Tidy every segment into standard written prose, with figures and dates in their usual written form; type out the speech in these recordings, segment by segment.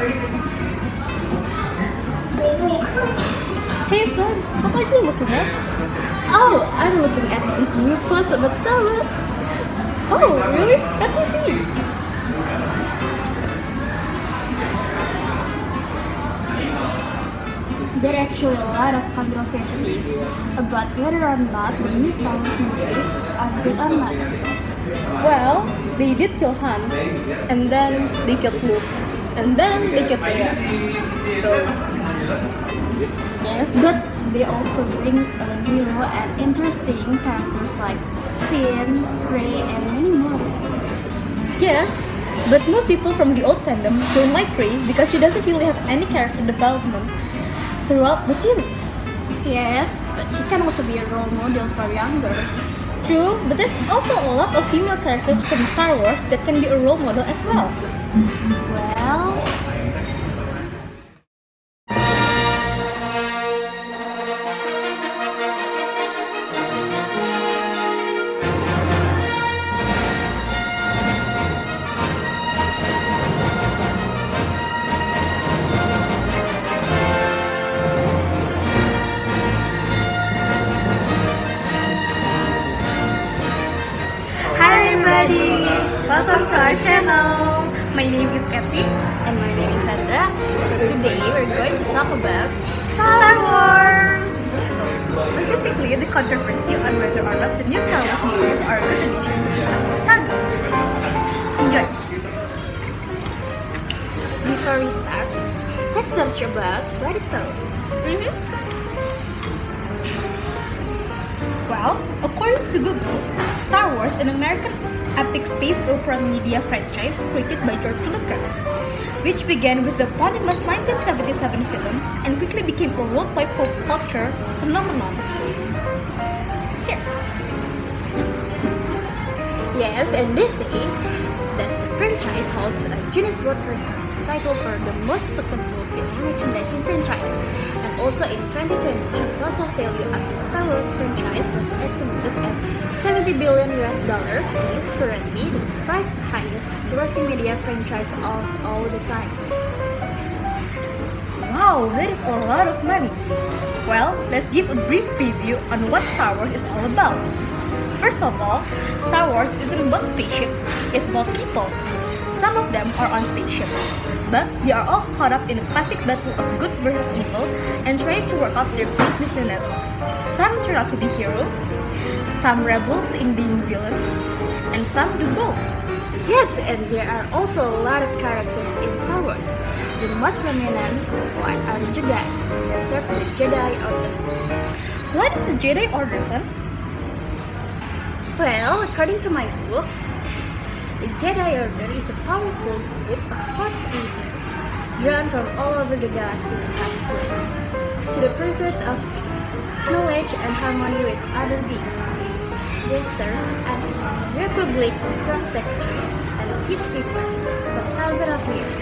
Hey son, what are you looking at? Oh, I'm looking at this new post about Star Wars. Oh, really? Let me see. There are actually a lot of controversies about whether or not the new Star Wars movies are good or not. Well, they did kill Han, and then they killed Luke, and then they killed Leia. So, yes, but they also bring new and interesting characters like Finn, Rey, and many more. Yes, but most people from the old fandom don't like Rey because she doesn't really have any character development throughout the series. Yes, but she can also be a role model for young girls. True, but there's also a lot of female characters from Star Wars that can be a role model as well. Well, everybody! Welcome to our channel! My name is Kathleen and my name is Alexandra. So today we're going to talk about Star Wars! Specifically the controversy on whether or not the new Star Wars movies are a good addition to the Star Wars saga. Enjoy! Before we start, let's search about what is Star Wars. Well, according to Google, Star Wars, an American epic space opera media franchise created by George Lucas, which began with the eponymous 1977 film and quickly became a worldwide pop culture phenomenon. Here. Yes, and they say that the franchise holds a Guinness World Records title for the most successful film merchandising franchise. And also in 2020, the total value of the Star Wars franchise was estimated at $70 billion and is currently the 5th highest grossing media franchise of all the time. Wow, that is a lot of money! Well, let's give a brief preview on what Star Wars is all about. First of all, Star Wars isn't about spaceships, it's about people. Some of them are on spaceships, but they are all caught up in a classic battle of good versus evil and trying to work out their place within it. Some turn out to be heroes, some rebels in being villains, and some do both. Yes, and there are also a lot of characters in Star Wars. The most prominent one are Jedi that serve the Jedi Order. What is the Jedi Order, son? Well, according to my book, the Jedi Order is a powerful group of Force users drawn from all over the galaxy to the pursuit of peace, knowledge, and harmony with other beings. They serve as the Republic's protectors and peacekeepers for thousands of years.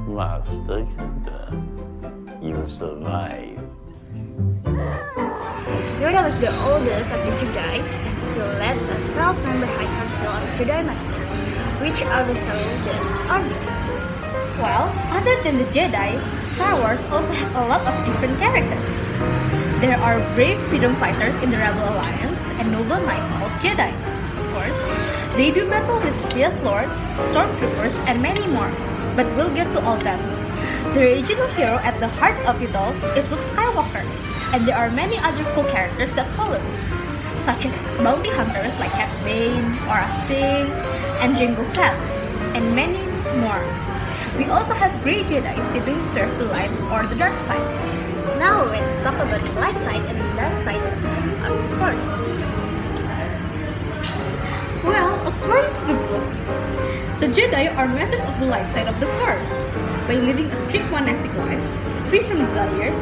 Master Yoda, you survived. Yoda was the oldest of the Jedi, and he led a 12-member High Council of Jedi Masters, which oversaw this order. Well, other than the Jedi, Star Wars also have a lot of different characters. There are brave freedom fighters in the Rebel Alliance and noble knights called Jedi. Of course, they do battle with Sith Lords, Stormtroopers, and many more. But we'll get to all that. The original hero at the heart of it all is Luke Skywalker, and there are many other cool characters that follows, such as bounty hunters like Cat Bane, Aurra Sing, and Jango Fett, and many more. We also have Grey Jedi that don't serve the light or the dark side. Now let's talk about the light side and the dark side of the Force. Well, according to the book, the Jedi are masters of the light side of the Force. By living a strict monastic life, free from desire,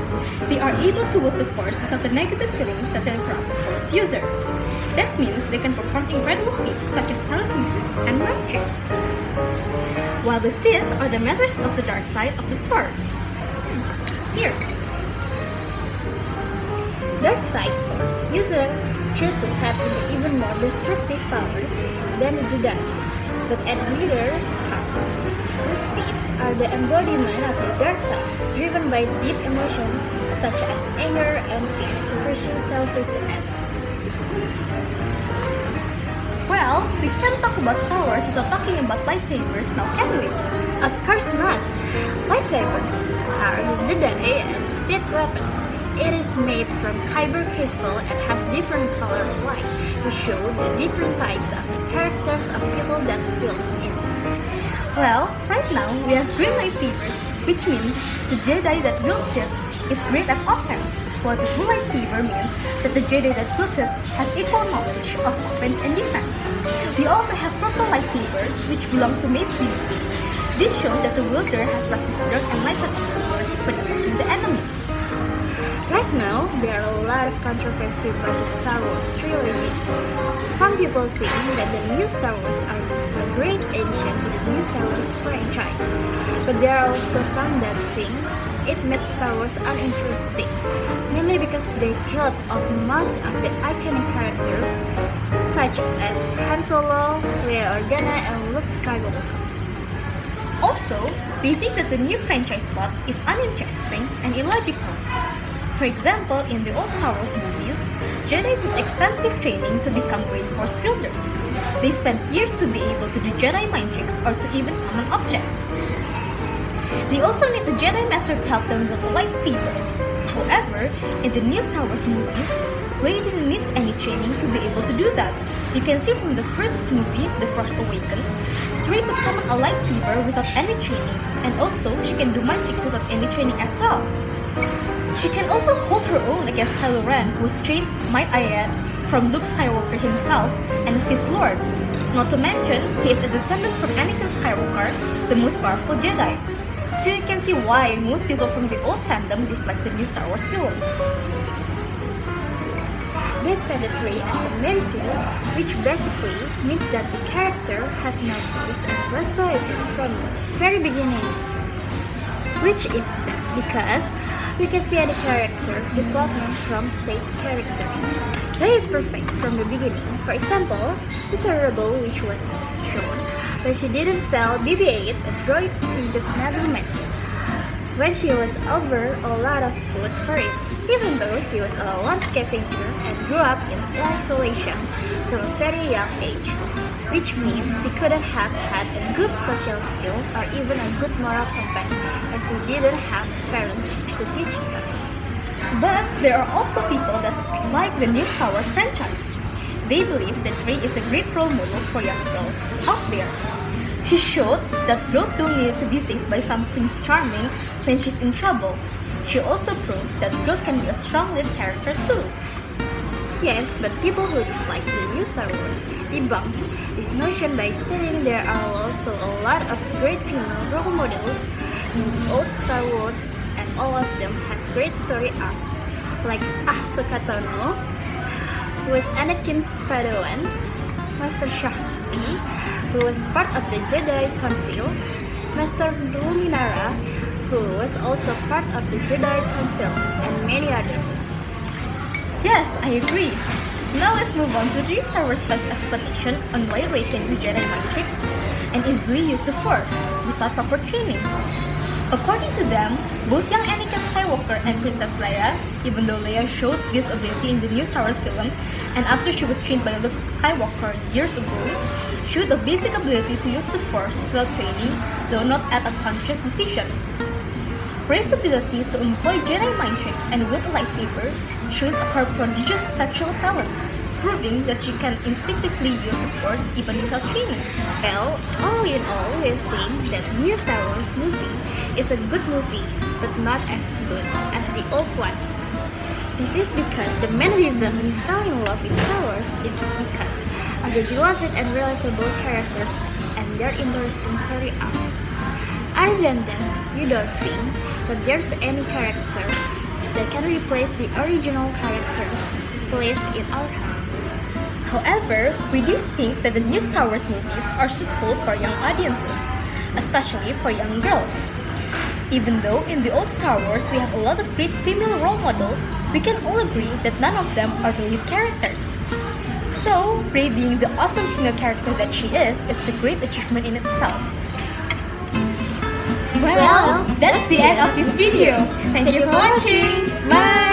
they are able to wield the Force without the negative feelings that interrupt the Force user. That means they can perform incredible feats such as telekinesis and mind tricks. While the Sith are the masters of the dark side of the Force. Here. dark side Force user choose to tap into even more destructive powers than the Jedi, but at greater cost. The Sith are the embodiment of the dark side, driven by deep emotion such as anger and fear to pursue selfish ends. Well, we can't talk about Star Wars without talking about lightsabers now, can we? Of course not. Lightsabers are the Jedi and Sith weapon. It is made from kyber crystal and has different color of light to show the different types of the characters of people that wields it. Well, right now we have green lightsabers, which means the Jedi that wields it is great at offense, while the blue lightsaber means that the Jedi that wields it have equal knowledge of offense and defense. We also have purple lightsabers, which belong to Mace Windu. This shows that the wielder has practiced dark and light side of the Force when attacking the enemy. Right now, there are a lot of controversy about the Star Wars trilogy. Some people think that the new Star Wars are a great addition to the new Star Wars franchise, but there are also some that think it made Star Wars uninteresting, mainly because they killed off most of the iconic characters such as Han Solo, Leia Organa, and Luke Skywalker. Also, they think that the new franchise plot is uninteresting and illogical. For example, in the old Star Wars movies, Jedi need extensive training to become great Force wielders. They spent years to be able to do Jedi mind tricks or to even summon objects. They also need the Jedi Master to help them with a lightsaber. However, in the new Star Wars movies, Rey didn't need any training to be able to do that. You can see from the first movie, The Force Awakens, that Rey could summon a lightsaber without any training, and also she can do mind tricks without any training as well. She can also hold her own against Kylo Ren, who was trained, might I add, from Luke Skywalker himself and the Sith Lord. Not to mention, he is a descendant from Anakin Skywalker, the most powerful Jedi. So you can see why most people from the old fandom dislike the new Star Wars film. They painted Rey as a Mersuel, which basically means that the character has no choice whatsoever from the very beginning, which is bad because we can see the character development from said characters. Rey is perfect from the beginning. For example, Mr. Rebel, which was shown, but she didn't sell BB-8, a droid she just never met, when she was over a lot of food for it, even though she was a lone scavenger and grew up in isolation from a very young age, which means she couldn't have had a good social skill or even a good moral compass, as she didn't have parents to teach her. But there are also people that like the new Star Wars franchise. They believe that Rey is a great role model for young girls out there. She showed that girls don't need to be saved by some Prince Charming when she's in trouble. She also proves that girls can be a strong lead character too. Yes, but people who dislike the new Star Wars debunk this notion by stating there are also a lot of great female role models in the old Star Wars, and all of them have great story arcs, like Ahsoka Tano, who was Anakin's Padawan, Master Shakti, who was part of the Jedi Council, Master Luminara, who was also part of the Jedi Council, and many others. Yes, I agree. Now let's move on to the Star Wars fans' explanation on why Rey can do Jedi mind tricks and easily use the Force without proper training. According to them, both young Anakin Skywalker and Princess Leia, even though Leia showed this ability in the new Star Wars film, and after she was trained by Luke Skywalker years ago, showed a basic ability to use the Force without training, though not at a conscious decision. Rey's ability to employ Jedi mind tricks and wield a lightsaber shows her prodigious spiritual talent, proving that she can instinctively use the Force even without training. Well, all in all, we think that the new Star Wars movie is a good movie, but not as good as the old ones. This is because the main reason we fell in love with Star Wars is because of the beloved and relatable characters and their interesting story arc. Other than that, we don't think that there's any character that can replace the original characters placed in our heart. However, we do think that the new Star Wars movies are suitable for young audiences, especially for young girls. Even though in the old Star Wars we have a lot of great female role models, we can all agree that none of them are the lead characters. So, Rey being the awesome female character that she is a great achievement in itself. Well, that's the end of this video. Thank you for watching. Bye!